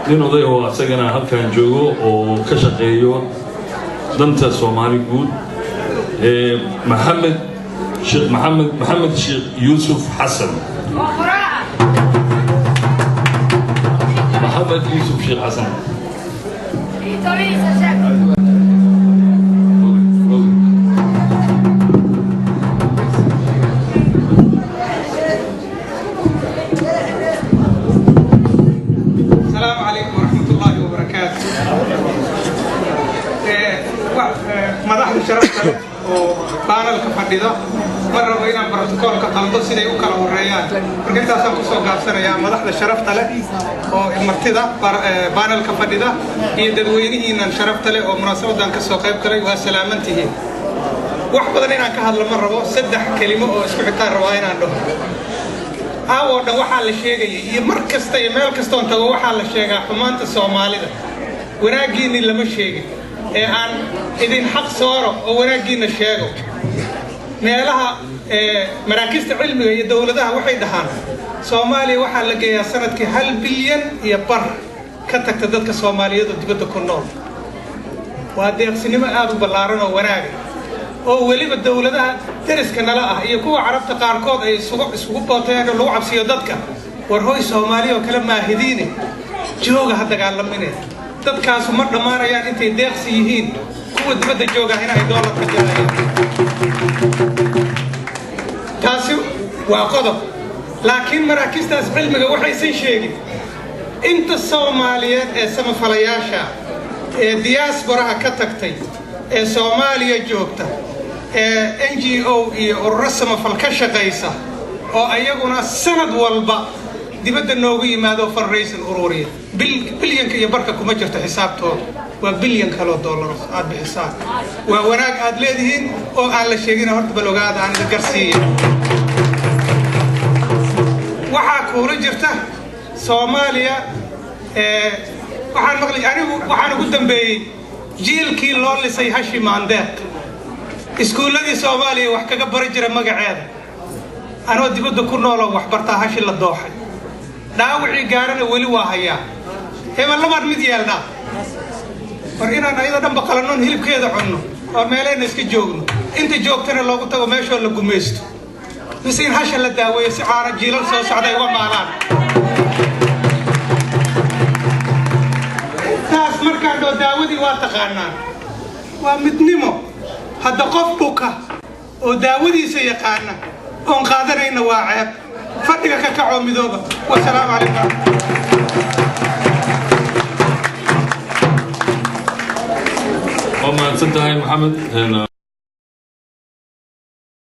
nin oday oo asagana halkan joogo oo ka shaqeeyo danta Soomaali guud محمد شيخ يوسف حسن محمد يوسف شيخ حسن السلام عليكم ورحمة الله وبركاته. مدحت شرفت بانل كفرديدا مرة وين بروتوكول كقلدو سيدي وكلا وريان marka intaas aan ku soo gaabsanaya madaxda sharafta leh oo martida bانل كفرديدا iyo dadweynihiinan sharafta leh oo munaasabadan ka soo qayb galay waa salaamantihiin wax badan inaan ka hadlo ma rabo saddex kelimo oo isku xitaan rabo inaan dhaho aawooda waxa la sheegay iyo mar kasta iyo meel kasta oo tago waxa la sheegaa xumaanta Soomaalida wanaagiina lama sheegin ee aan idin xaq sooro oo wanaagiina sheego meelaha maraakista cilmiga iyo dawladaha waxay dhahaan Soomaaliya waxa la geeyaa sanadkii 1 bilyan iyo bar ka tagta dadka Soomaaliyeed oo dibadda ku nool waa deeqsinimo aad u ballaaran oo wanaag oo waliba dawladaha dariska nala ah iyo kuwa carabta qaarkood ay isugu booteen oo lagu cabsiyo dadka war hooy Soomaaliya oo kala maahidiin jooga ha dagaalaminay dadkaas ma dhamaanayaan intay deeqsi yihiin kuwa dibadda jooga inay doolar ka jiraan taasi waa qodob laakiin maraakistaas cilmiga waxay sheegeen inta Soomaaliyeed ee samafalayaasha ee diaspora ka tagtay ee Soomaaliya joogta ee NGO iyo urur samafal ka shaqeysa oo ayaguna sanad walba dibadda noogu yimaado fundraising ururiya bilyanka iyo barka kuma jirto xisaabtooda waa bilyan kale oo dollar aad bixisaan waa wanaag aad leedihiin oo aan la sheegin horta bal ogaada aan garsiiyo waxa kuula jirta Soomaaliya waxaan maqlay anigu waxaan ugu dambeeyay jiilkii loo lisay Hashim Mandeeq iskuuladii Soomaaliya wax kaga bari jira magaceeda anoo dibadda ku nool oo wax bartaa Hashim la dooxay dhaawacii gaarana wali waa hayaa hebel labaad mid yeelna war inaan ayada dhanba qalanoon hilibkeeda cunno oo meelayna iska joogno inta joogtana loogu tago meesha la gumeysto bisiin hasha la daaweeyo si caana jiilal soo socday waa maalaan taas markaan doo daawadii waa taqaanaan waa midnimo hadda qof buka oo daawadiisa yaqaana oon qaadanayna waa ceeb fadhiga ka kaco midooba wassalaamu calaykum وما أنت محمد